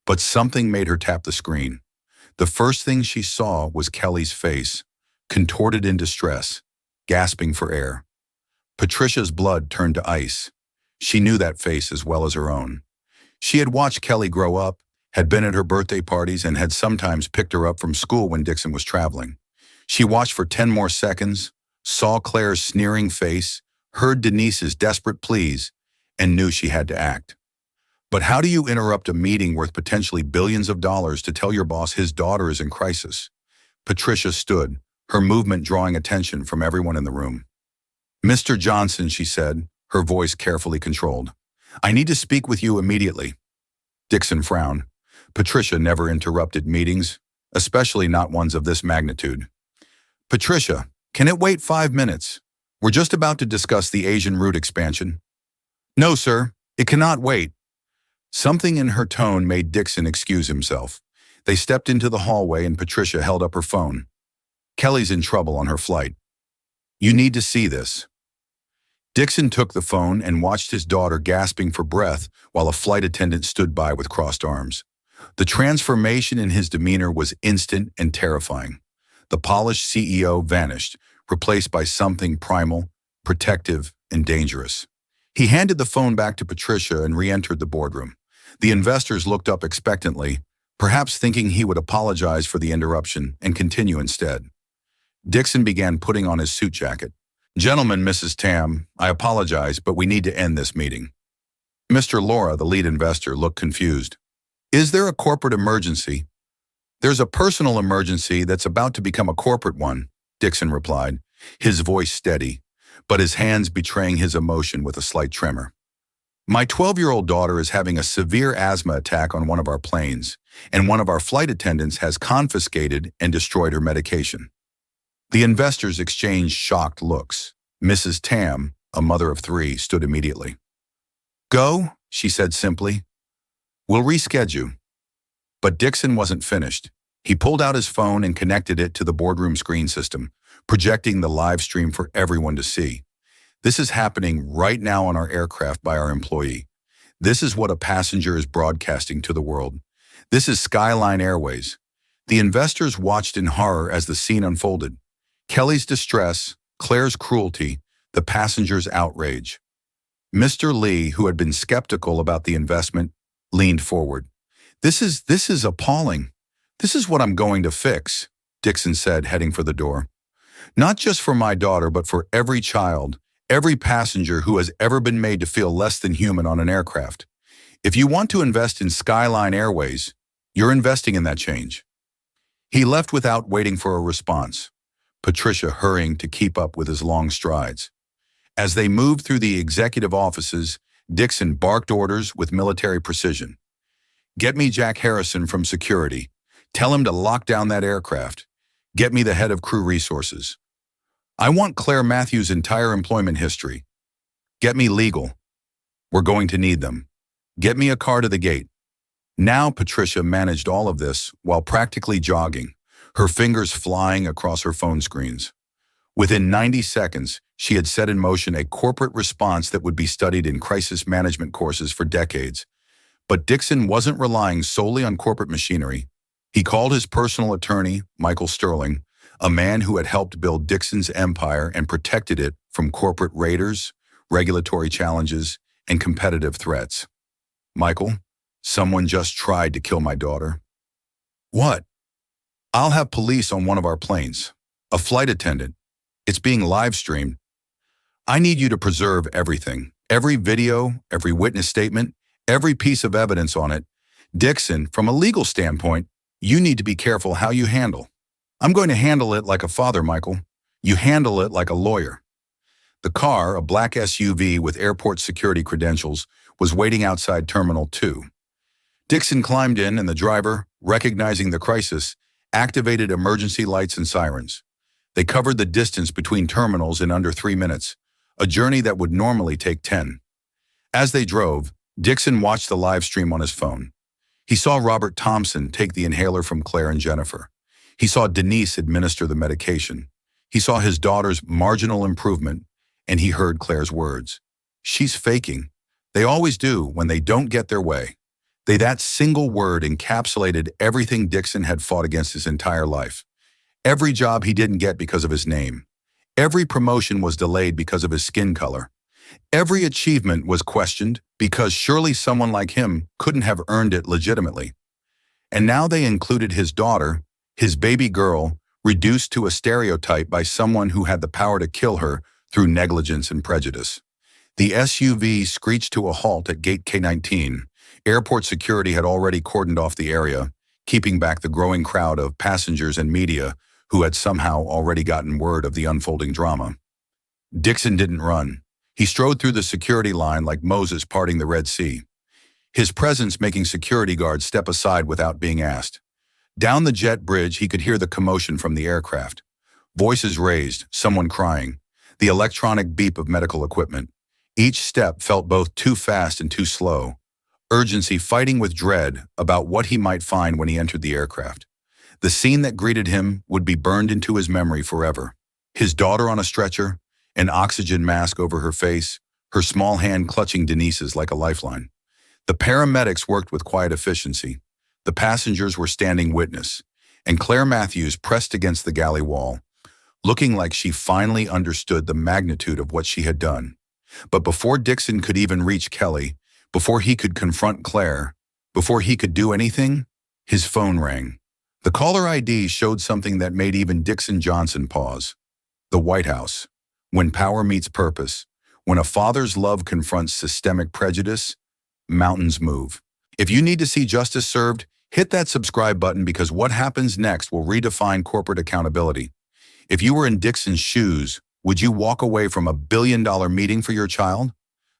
But something made her tap the screen. The first thing she saw was Kelly's face, contorted in distress, gasping for air. Patricia's blood turned to ice. She knew that face as well as her own. She had watched Kelly grow up, had been at her birthday parties, and had sometimes picked her up from school when Dixon was traveling. She watched for 10 more seconds, saw Claire's sneering face, heard Denise's desperate pleas, and knew she had to act. But how do you interrupt a meeting worth potentially billions of dollars to tell your boss his daughter is in crisis? Patricia stood, her movement drawing attention from everyone in the room. "Mr. Johnson," she said, her voice carefully controlled, "I need to speak with you immediately." Dixon frowned. Patricia never interrupted meetings, especially not ones of this magnitude. "Patricia, can it wait 5 minutes? We're just about to discuss the Asian route expansion." "No, sir, it cannot wait." Something in her tone made Dixon excuse himself. They stepped into the hallway and Patricia held up her phone. Kelly's in trouble on her flight. You need to see this. Dixon took the phone and watched his daughter gasping for breath while a flight attendant stood by with crossed arms. The transformation in his demeanor was instant and terrifying. The polished CEO vanished, replaced by something primal, protective, and dangerous. He handed the phone back to Patricia and re-entered the boardroom. The investors looked up expectantly, perhaps thinking he would apologize for the interruption and continue instead. Dixon began putting on his suit jacket. Gentlemen, Mrs. Tam, I apologize, but we need to end this meeting. Mr. Laura, the lead investor, looked confused. Is there a corporate emergency? There's a personal emergency that's about to become a corporate one, Dixon replied, his voice steady, but his hands betraying his emotion with a slight tremor. My 12-year-old daughter is having a severe asthma attack on one of our planes, and one of our flight attendants has confiscated and destroyed her medication. The investors exchanged shocked looks. Mrs. Tam, a mother of 3, stood immediately. Go, she said simply. We'll reschedule. But Dixon wasn't finished. He pulled out his phone and connected it to the boardroom screen system, projecting the live stream for everyone to see. This is happening right now on our aircraft by our employee. This is what a passenger is broadcasting to the world. This is Skyline Airways. The investors watched in horror as the scene unfolded. Kelly's distress, Claire's cruelty, the passenger's outrage. Mr. Lee, who had been skeptical about the investment, leaned forward. This is appalling. This is what I'm going to fix, Dixon said, heading for the door. Not just for my daughter, but for every child, every passenger who has ever been made to feel less than human on an aircraft. If you want to invest in Skyline Airways, you're investing in that change. He left without waiting for a response, Patricia hurrying to keep up with his long strides. As they moved through the executive offices, Dixon barked orders with military precision. Get me Jack Harrison from security. Tell him to lock down that aircraft. Get me the head of crew resources. I want Claire Matthews' entire employment history. Get me legal. We're going to need them. Get me a car to the gate. Now Patricia managed all of this while practically jogging, her fingers flying across her phone screens. Within 90 seconds, she had set in motion a corporate response that would be studied in crisis management courses for decades. But Dixon wasn't relying solely on corporate machinery. He called his personal attorney, Michael Sterling, a man who had helped build Dixon's empire and protected it from corporate raiders, regulatory challenges, and competitive threats. Michael, someone just tried to kill my daughter. What? I'll have police on one of our planes. A flight attendant. It's being live-streamed. I need you to preserve everything. Every video, every witness statement, every piece of evidence on it. Dixon, from a legal standpoint, you need to be careful how you handle. I'm going to handle it like a father, Michael. You handle it like a lawyer. The car, a black SUV with airport security credentials, was waiting outside Terminal 2. Dixon climbed in and the driver, recognizing the crisis, activated emergency lights and sirens. They covered the distance between terminals in under 3 minutes, a journey that would normally take 10. As they drove, Dixon watched the live stream on his phone. He saw Robert Thompson take the inhaler from Claire and Jennifer. He saw Denise administer the medication. He saw his daughter's marginal improvement, and he heard Claire's words. She's faking. They always do when they don't get their way. That single word encapsulated everything Dixon had fought against his entire life. Every job he didn't get because of his name. Every promotion was delayed because of his skin color. Every achievement was questioned because surely someone like him couldn't have earned it legitimately. And now they included his daughter, his baby girl, reduced to a stereotype by someone who had the power to kill her through negligence and prejudice. The SUV screeched to a halt at Gate K-19. Airport security had already cordoned off the area, keeping back the growing crowd of passengers and media who had somehow already gotten word of the unfolding drama. Dixon didn't run. He strode through the security line like Moses parting the Red Sea, his presence making security guards step aside without being asked. Down the jet bridge, he could hear the commotion from the aircraft. Voices raised, someone crying, the electronic beep of medical equipment. Each step felt both too fast and too slow. urgency fighting with dread about what he might find when he entered the aircraft. The scene that greeted him would be burned into his memory forever. His daughter on a stretcher, an oxygen mask over her face, her small hand clutching Denise's like a lifeline. The paramedics worked with quiet efficiency. The passengers were standing witness, and Claire Matthews pressed against the galley wall, looking like she finally understood the magnitude of what she had done. But before Dixon could even reach Kelly, before he could confront Claire, before he could do anything, his phone rang. The caller ID showed something that made even Dixon Johnson pause. The White House. When power meets purpose, when a father's love confronts systemic prejudice, mountains move. If you need to see justice served, hit that subscribe button because what happens next will redefine corporate accountability. If you were in Dixon's shoes, would you walk away from $1 billion meeting for your child?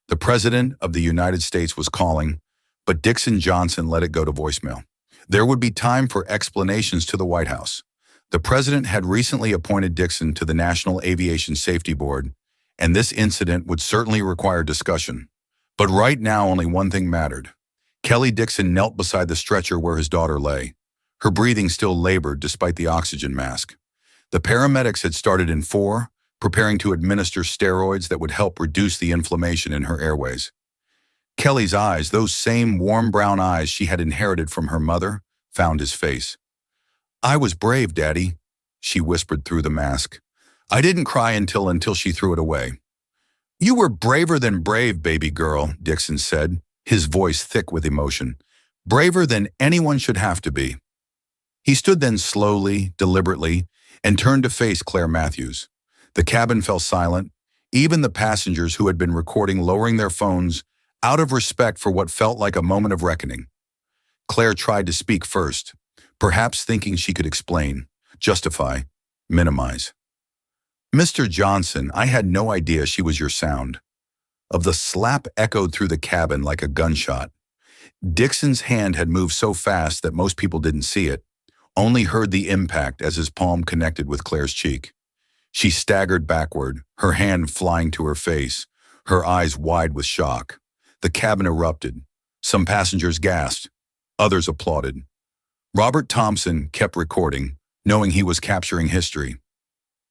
The President of the United States was calling, but Dixon Johnson let it go to voicemail. There would be time for explanations to the White House. The President had recently appointed Dixon to the National Aviation Safety Board, and this incident would certainly require discussion. But right now, only one thing mattered. Kelly Dixon knelt beside the stretcher where his daughter lay. Her breathing still labored despite the oxygen mask. The paramedics had started in 4, preparing to administer steroids that would help reduce the inflammation in her airways. Kelly's eyes, those same warm brown eyes she had inherited from her mother, found his face. "I was brave, Daddy," she whispered through the mask. "I didn't cry until she threw it away." "You were braver than brave, baby girl," Dixon said, his voice thick with emotion. "Braver than anyone should have to be." He stood then slowly, deliberately, and turned to face Claire Matthews. The cabin fell silent, even the passengers who had been recording lowering their phones out of respect for what felt like a moment of reckoning. Claire tried to speak first, perhaps thinking she could explain, justify, minimize. "Mr. Johnson, I had no idea she was your sound." Of the slap echoed through the cabin like a gunshot. Dixon's hand had moved so fast that most people didn't see it, only heard the impact as his palm connected with Claire's cheek. She staggered backward, her hand flying to her face, her eyes wide with shock. The cabin erupted. Some passengers gasped. Others applauded. Robert Thompson kept recording, knowing he was capturing history.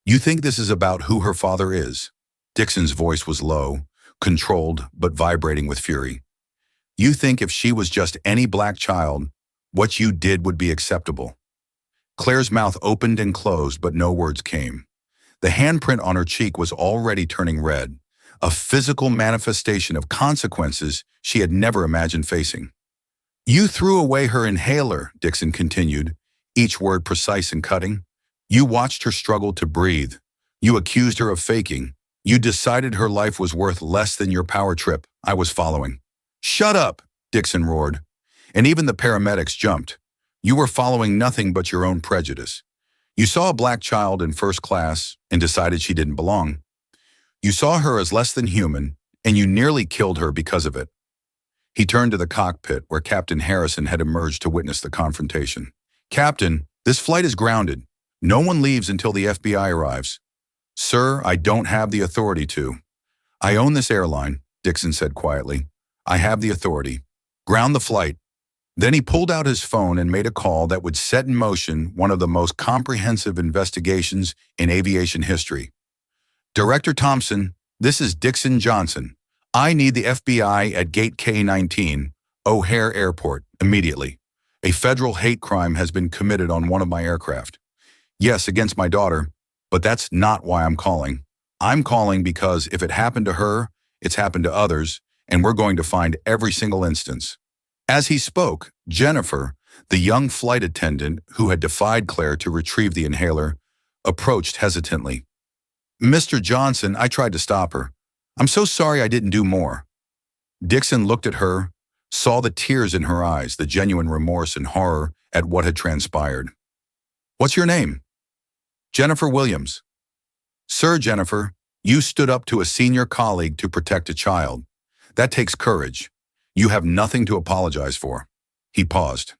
"You think this is about who her father is?" Dixon's voice was low, controlled but vibrating with fury. "You think if she was just any black child, what you did would be acceptable?" Claire's mouth opened and closed, but no words came. The handprint on her cheek was already turning red, a physical manifestation of consequences she had never imagined facing. "You threw away her inhaler," Dixon continued, each word precise and cutting. "You watched her struggle to breathe. You accused her of faking. You decided her life was worth less than your power trip I was following." "Shut up," Dixon roared. And even the paramedics jumped. "You were following nothing but your own prejudice. You saw a black child in first class and decided she didn't belong. You saw her as less than human, and you nearly killed her because of it." He turned to the cockpit where Captain Harrison had emerged to witness the confrontation. "Captain, this flight is grounded. No one leaves until the FBI arrives." "Sir, I don't have the authority to." "I own this airline," Dixon said quietly. "I have the authority. Ground the flight." Then he pulled out his phone and made a call that would set in motion one of the most comprehensive investigations in aviation history. "Director Thompson, this is Dixon Johnson. I need the FBI at Gate K-19, O'Hare Airport, immediately. A federal hate crime has been committed on one of my aircraft. Yes, against my daughter, but that's not why I'm calling. I'm calling because if it happened to her, it's happened to others, and we're going to find every single instance." As he spoke, Jennifer, the young flight attendant who had defied Claire to retrieve the inhaler, approached hesitantly. "Mr. Johnson, I tried to stop her. I'm so sorry I didn't do more." Dixon looked at her, saw the tears in her eyes, the genuine remorse and horror at what had transpired. "What's your name?" "Jennifer Williams." "Sir, Jennifer, you stood up to a senior colleague to protect a child. That takes courage. You have nothing to apologize for." He paused.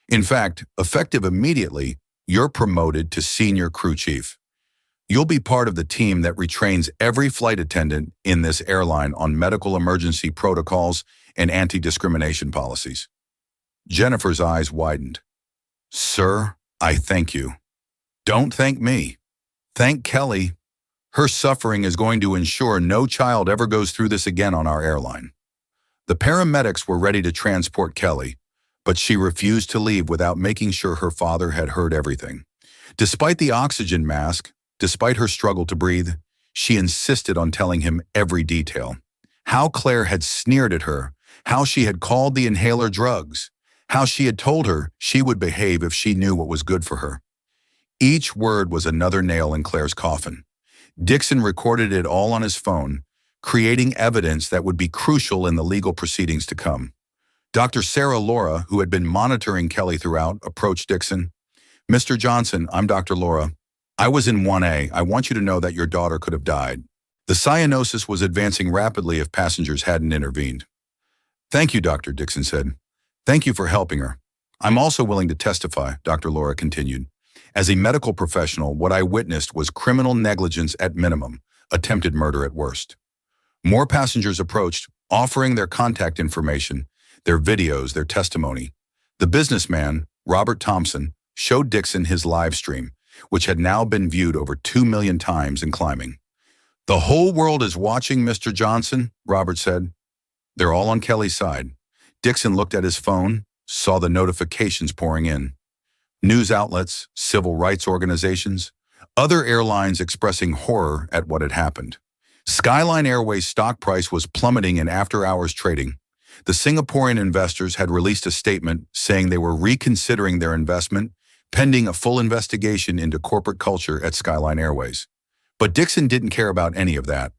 "In fact, effective immediately, you're promoted to senior crew chief. You'll be part of the team that retrains every flight attendant in this airline on medical emergency protocols and anti-discrimination policies. Jennifer's eyes widened. "Sir, I thank you." "Don't thank me. Thank Kelly. Her suffering is going to ensure no child ever goes through this again on our airline." The paramedics were ready to transport Kelly, but she refused to leave without making sure her father had heard everything. Despite the oxygen mask, despite her struggle to breathe, she insisted on telling him every detail. How Claire had sneered at her, how she had called the inhaler drugs, how she had told her she would behave if she knew what was good for her. Each word was another nail in Claire's coffin. Dixon recorded it all on his phone, creating evidence that would be crucial in the legal proceedings to come. Dr. Sarah Laura, who had been monitoring Kelly throughout, approached Dixon. "Mr. Johnson, I'm Dr. Laura. I was in 1A. I want you to know that your daughter could have died. The cyanosis was advancing rapidly if passengers hadn't intervened." "Thank you, Doctor," Dixon said. "Thank you for helping her. I'm also willing to testify," Dr. Laura continued. "As a medical professional, what I witnessed was criminal negligence at minimum, attempted murder at worst." More passengers approached, offering their contact information, their videos, their testimony. The businessman, Robert Thompson, showed Dixon his live stream, which had now been viewed over 2 million times and climbing. "The whole world is watching, Mr. Johnson," Robert said. "They're all on Kelly's side." Dixon looked at his phone, saw the notifications pouring in. News outlets, civil rights organizations, other airlines expressing horror at what had happened. Skyline Airways' stock price was plummeting in after-hours trading. The Singaporean investors had released a statement saying they were reconsidering their investment, pending a full investigation into corporate culture at Skyline Airways. But Dixon didn't care about any of that.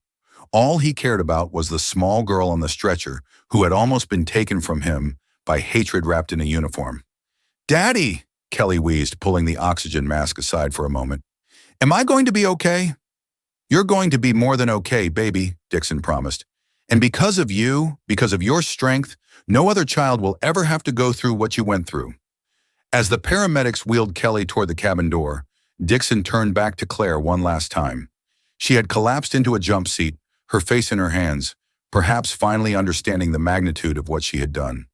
All he cared about was the small girl on the stretcher who had almost been taken from him by hatred wrapped in a uniform. "Daddy," Kelly wheezed, pulling the oxygen mask aside for a moment. "Am I going to be okay?" "You're going to be more than okay, baby," Dixon promised. "And because of you, because of your strength, no other child will ever have to go through what you went through." As the paramedics wheeled Kelly toward the cabin door, Dixon turned back to Claire one last time. She had collapsed into a jump seat, her face in her hands, perhaps finally understanding the magnitude of what she had done.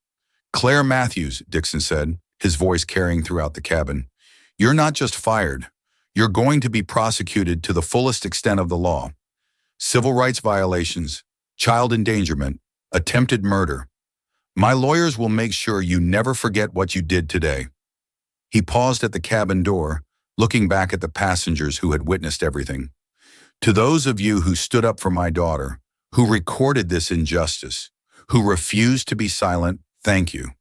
"Claire Matthews," Dixon said, his voice carrying throughout the cabin, "you're not just fired. You're going to be prosecuted to the fullest extent of the law. Civil rights violations, child endangerment, attempted murder. My lawyers will make sure you never forget what you did today." He paused at the cabin door, looking back at the passengers who had witnessed everything. "To those of you who stood up for my daughter, who recorded this injustice, who refused to be silent, thank you.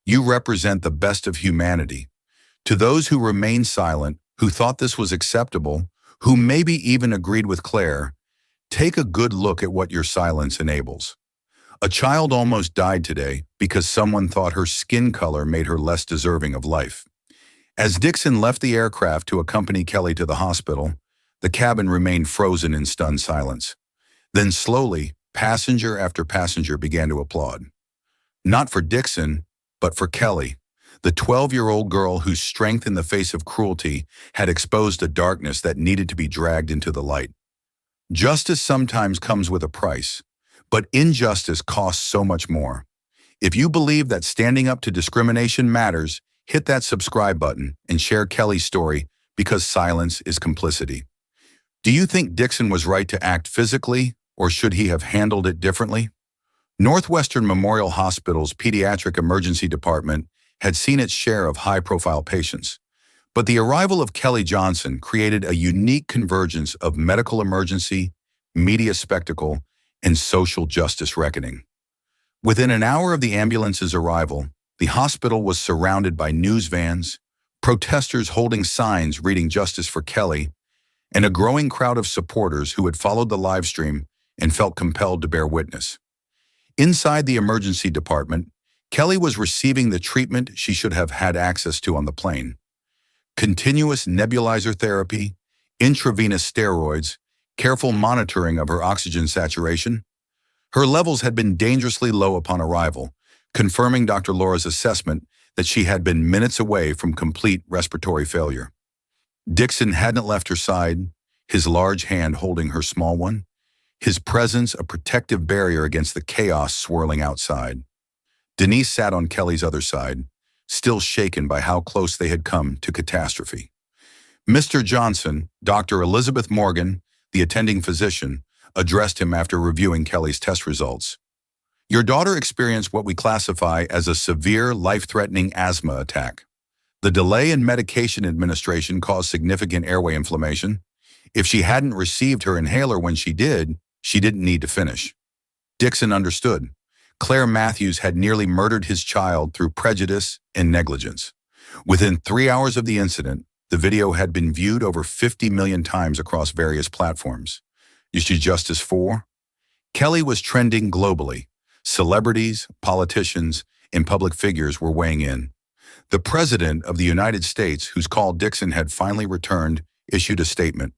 You represent the best of humanity. To those who remained silent, who thought this was acceptable, who maybe even agreed with Claire, take a good look at what your silence enables. A child almost died today because someone thought her skin color made her less deserving of life." As Dixon left the aircraft to accompany Kelly to the hospital, the cabin remained frozen in stunned silence. Then slowly, passenger after passenger began to applaud. Not for Dixon, but for Kelly, the 12-year-old girl whose strength in the face of cruelty had exposed a darkness that needed to be dragged into the light. Justice sometimes comes with a price, but injustice costs so much more. If you believe that standing up to discrimination matters, hit that subscribe button and share Kelly's story, because silence is complicity. Do you think Dixon was right to act physically, or should he have handled it differently? Northwestern Memorial Hospital's pediatric emergency department had seen its share of high-profile patients, but the arrival of Kelly Johnson created a unique convergence of medical emergency, media spectacle, and social justice reckoning. Within an hour of the ambulance's arrival, the hospital was surrounded by news vans, protesters holding signs reading "Justice for Kelly," and a growing crowd of supporters who had followed the live stream and felt compelled to bear witness. Inside the emergency department, Kelly was receiving the treatment she should have had access to on the plane. Continuous nebulizer therapy, intravenous steroids, careful monitoring of her oxygen saturation. Her levels had been dangerously low upon arrival, confirming Dr. Laura's assessment that she had been minutes away from complete respiratory failure. Dixon hadn't left her side, his large hand holding her small one. his presence a protective barrier against the chaos swirling outside. Denise sat on Kelly's other side, still shaken by how close they had come to catastrophe. Mr. Johnson, Dr. Elizabeth Morgan, the attending physician, addressed him after reviewing Kelly's test results. Your daughter experienced what we classify as a severe, life-threatening asthma attack. The delay in medication administration caused significant airway inflammation. If she hadn't received her inhaler when she didn't need to finish. Dixon understood. Claire Matthews had nearly murdered his child through prejudice and negligence. Within 3 hours of the incident, the video had been viewed over 50 million times across various platforms. Is she justice for? Kelly was trending globally. Celebrities, politicians, and public figures were weighing in. The President of the United States, whose call Dixon had finally returned, issued a statement.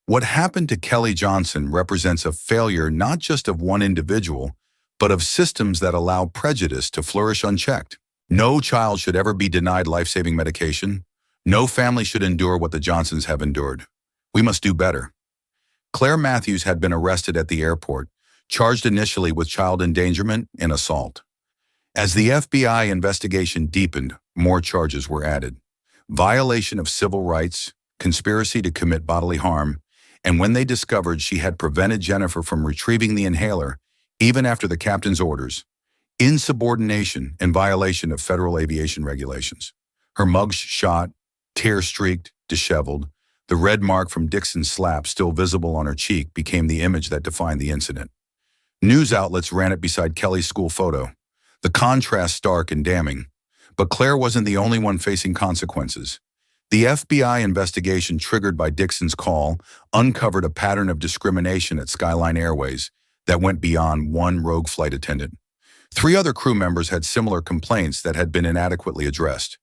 What happened to Kelly Johnson represents a failure not just of one individual, but of systems that allow prejudice to flourish unchecked. No child should ever be denied life-saving medication. No family should endure what the Johnsons have endured. We must do better. Claire Matthews had been arrested at the airport, charged initially with child endangerment and assault. As the FBI investigation deepened, more charges were added. Violation of civil rights, conspiracy to commit bodily harm, and when they discovered she had prevented Jennifer from retrieving the inhaler, even after the captain's orders, insubordination and violation of federal aviation regulations. Her mug shot, tear-streaked, disheveled, the red mark from Dixon's slap still visible on her cheek became the image that defined the incident. News outlets ran it beside Kelly's school photo, the contrast stark and damning. But Claire wasn't the only one facing consequences. The FBI investigation triggered by Dixon's call uncovered a pattern of discrimination at Skyline Airways that went beyond one rogue flight attendant. 3 other crew members had similar complaints that had been inadequately addressed.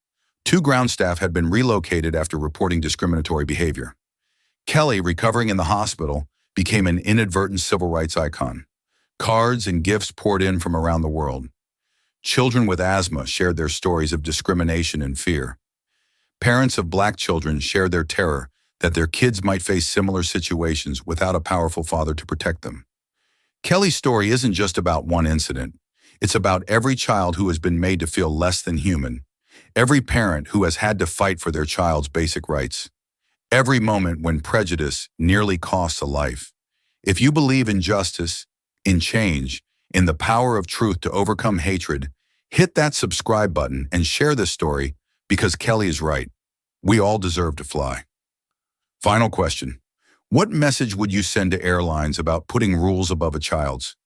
2 ground staff had been relocated after reporting discriminatory behavior. Kelly, recovering in the hospital, became an inadvertent civil rights icon. Cards and gifts poured in from around the world. Children with asthma shared their stories of discrimination and fear. Parents of Black children shared their terror that their kids might face similar situations without a powerful father to protect them. Kelly's story isn't just about one incident. It's about every child who has been made to feel less than human, every parent who has had to fight for their child's basic rights, every moment when prejudice nearly costs a life. If you believe in justice, in change, in the power of truth to overcome hatred, hit that subscribe button and share this story, because Kelly is right. We all deserve to fly. Final question. What message would you send to airlines about putting rules above a child's?